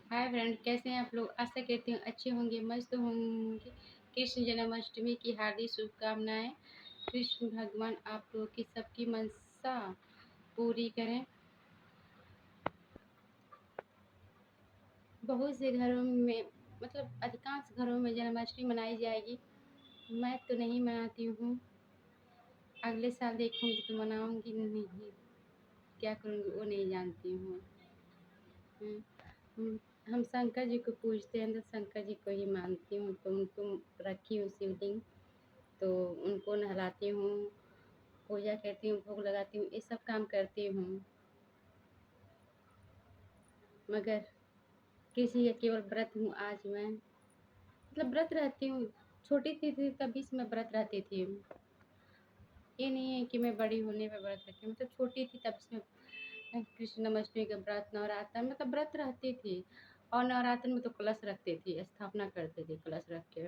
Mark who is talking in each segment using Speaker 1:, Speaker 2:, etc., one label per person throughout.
Speaker 1: Hi friend, कैसे हैं आप लोग। आशा करती हूँ अच्छे होंगे, मस्त होंगे। कृष्ण जन्माष्टमी की हार्दिक शुभकामनाएं। कृष्ण भगवान आप लोग की सबकी मनसा पूरी करें। बहुत से घरों में अधिकांश घरों में जन्माष्टमी मनाई जाएगी। मैं तो नहीं मनाती हूँ। अगले साल देखूंगी तो मनाऊंगी नहीं। क्या करूँगी वो नहीं जानती हूँ। हम्म, हम हम शंकर जी को पूजते हैं तो शंकर जी को ही मानती हूँ, तो उनको रखी हूँ शिवलिंग। तो उनको नहलाती हूँ, पूजा करती हूँ, भोग लगाती हूँ, ये सब काम करती हूँ। मगर किसी का केवल व्रत हूँ आज मैं। व्रत रहती हूँ। छोटी थी तभी से मैं व्रत रहती थी। ये नहीं है कि मैं बड़ी होने पे व्रत रखी हूँ। छोटी थी तब से मैं कृष्ण जन्माष्टमी का व्रत, नवरात्र व्रत रहती थी। और नवरात्र में तो कलश रखती थी, स्थापना करते थे कलश रख के।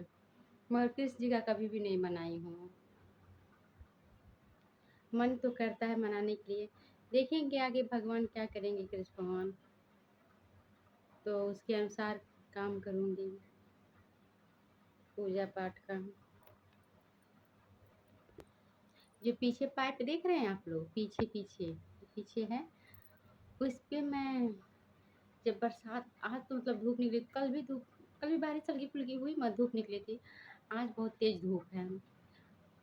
Speaker 1: मगर कृष्ण जी का कभी भी नहीं मनाई हूँ। मन तो करता है मनाने के लिए। देखेंगे आगे भगवान क्या करेंगे, कृष्ण भगवान। तो उसके अनुसार काम करूँगी, पूजा पाठ का। जो पीछे पाइप देख रहे हैं आप लोग, पीछे पीछे पीछे है, उस पे मैं जब बरसात, आज तो धूप निकली, कल भी बारिश हल्की फुल्की हुई मगर धूप निकली थी। आज बहुत तेज धूप है।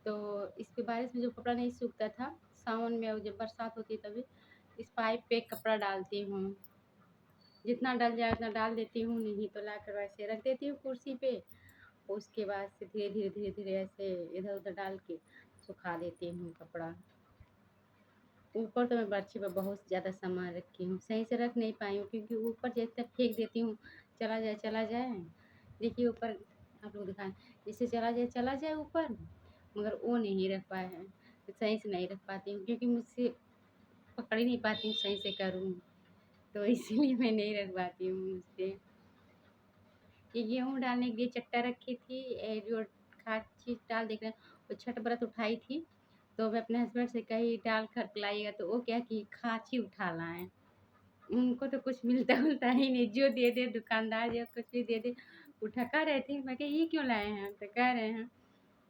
Speaker 1: तो इस पे बारिश में जो कपड़ा नहीं सूखता था, सावन में जब बरसात होती है तभी इस पाइप पे कपड़ा डालती हूँ। जितना डल जाए उतना डाल देती हूँ, नहीं तो लाकर वैसे रख देती हूँ कुर्सी पे। उसके बाद से धीरे धीरे ऐसे इधर उधर डाल के सुखा देती हूँ कपड़ा। ऊपर तो मैं बर्छी पर बहुत ज़्यादा सामान रखी हूँ, सही से रख नहीं पाई हूँ क्योंकि ऊपर जैसे फेंक देती हूँ, चला जाए। देखिए ऊपर आप लोग दिखाएं, जैसे चला जाए ऊपर, मगर वो नहीं रख पाए हैं। तो सही से नहीं रख पाती हूँ क्योंकि मुझसे पकड़ ही नहीं पाती हूँ सही से करूँ, तो इसीलिए मैं नहीं रख पाती हूँ मुझसे। ये गेहूँ डालने के लिए चट्टा रखी थी, जो खाद चीज़ डाल देख रहे हैं, वो छठ व्रत उठाई थी। तो मैं अपने हस्बैंड से कही डाल कर लाइएगा, तो वो क्या कि खाँची उठा लाए। उनको तो कुछ मिलता उलता ही नहीं, जो दे दे दुकानदार जो कुछ भी दे दे उठा। कह रहे थे, मैं कहा ये क्यों लाए हैं, तो कह रहे हैं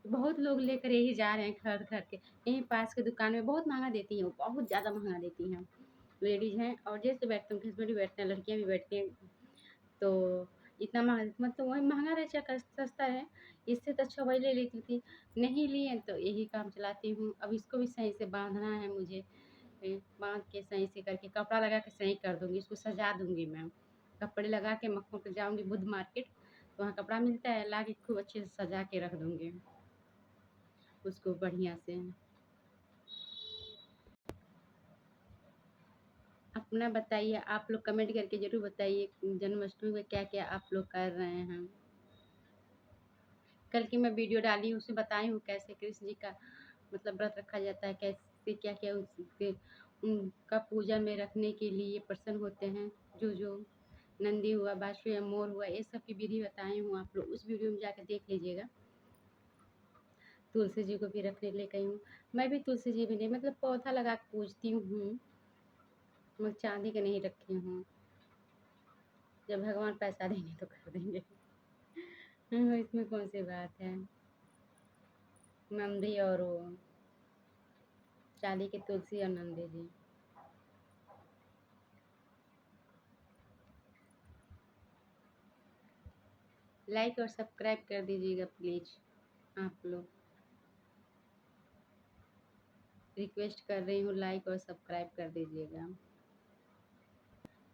Speaker 1: बहुत लोग लेकर यही जा रहे हैं खरीद खरीद के। यहीं पास के दुकान में बहुत महंगा देती हैं, वो बहुत ज़्यादा महंगा देती हैं। लेडीज़ हैं और जैसे बैठते हैं, हस्बैंड भी बैठते हैं, लड़कियाँ भी बैठती हैं। तो इतना महंगा वही महंगा रहे चाहे सस्ता है, इससे तो अच्छा वही ले लेती थी। नहीं लिए तो यही काम चलाती हूँ। अब इसको भी सही से बांधना है मुझे। बांध के सही से करके कपड़ा लगा के सही कर दूंगी, इसको सजा दूंगी मैं। कपड़े लगा के मक्खों पे जाऊंगी बुध मार्केट, तो वहाँ कपड़ा मिलता है, ला के खूब अच्छे से सजा के रख दूंगी उसको बढ़िया से। अपना बताइए, आप लोग कमेंट करके जरूर बताइए जन्माष्टमी में क्या क्या आप लोग कर रहे हैं। कल की मैं वीडियो डाली हूँ, उसमें बताई हूँ कैसे कृष्ण जी का व्रत रखा जाता है, कैसे क्या क्या उसके उनका पूजा में रखने के लिए प्रसन्न होते हैं। जो जो नंदी हुआ, बांसुरी या मोर हुआ, ये सब की विधि बताई हूँ, आप लोग उस वीडियो में जाकर देख लीजिएगा। तुलसी जी को भी रखने ले गई हूँ। मैं भी तुलसी जी भी नहीं, पौधा लगा के पूजती हूँ, मैं चांदी के नहीं रखी हूँ। जब भगवान पैसा देंगे तो कर देंगे। इसमें कौन सी बात है। नंदी और वो चांदी की तुलसी और नंदी जी। लाइक और सब्सक्राइब कर दीजिएगा प्लीज आप लोग। रिक्वेस्ट कर रही हूँ, लाइक और सब्सक्राइब कर दीजिएगा।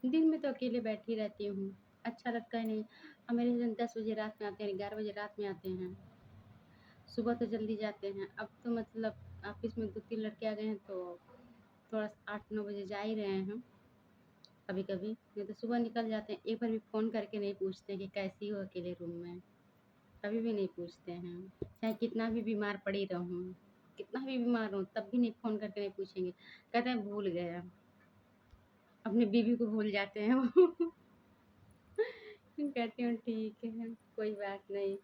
Speaker 1: दिन में तो अकेले बैठी रहती हूँ, अच्छा लगता है नहीं। और मेरे हस्बैंड 10 बजे रात में आते हैं, 11 बजे रात में आते हैं। सुबह तो जल्दी जाते हैं। अब तो ऑफिस में 2-3 लड़के आ गए हैं, तो थोड़ा 8-9 बजे जा ही रहे हैं कभी कभी। नहीं तो सुबह निकल जाते हैं। एक बार भी फ़ोन करके नहीं पूछते कि कैसी हो अकेले रूम में, कभी भी नहीं पूछते हैं। चाहे कितना भी बीमार पड़ी रहूँ, कितना भी बीमार हूँ, तब भी नहीं, फ़ोन करके नहीं पूछेंगे। कहते हैं भूल गया, अपनी बीवी को भूल जाते हैं वो। कहती हूँ ठीक है, कोई बात नहीं।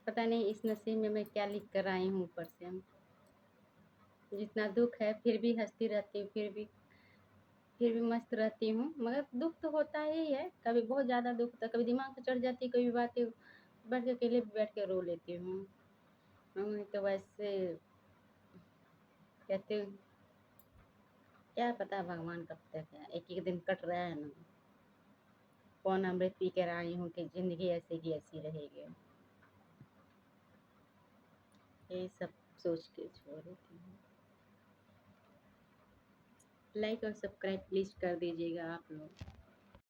Speaker 1: पता नहीं इस नसीब में मैं क्या लिख कर आई हूँ ऊपर से। जितना दुख है फिर भी हँसती रहती हूँ, फिर भी फिर भी मस्त रहती हूँ, मगर दुःख तो होता ही है, कभी बहुत ज़्यादा दुःख होता है, कभी दिमाग पे चढ़ जाती है कोई भी बातें, बैठ के अकेले बैठ के रो लेती हूँ। नहीं तो वैसे कहती हूँ क्या पता भगवान कब तक है, एक-एक दिन कट रहा है ना, कौन अमृत पी कर आई हूँ कि ज़िंदगी ऐसे की ऐसी रहेगी। यही सब सोच के छोड़ देती हूँ। लाइक और सब्सक्राइब प्लीज़ कर दीजिएगा आप लोग।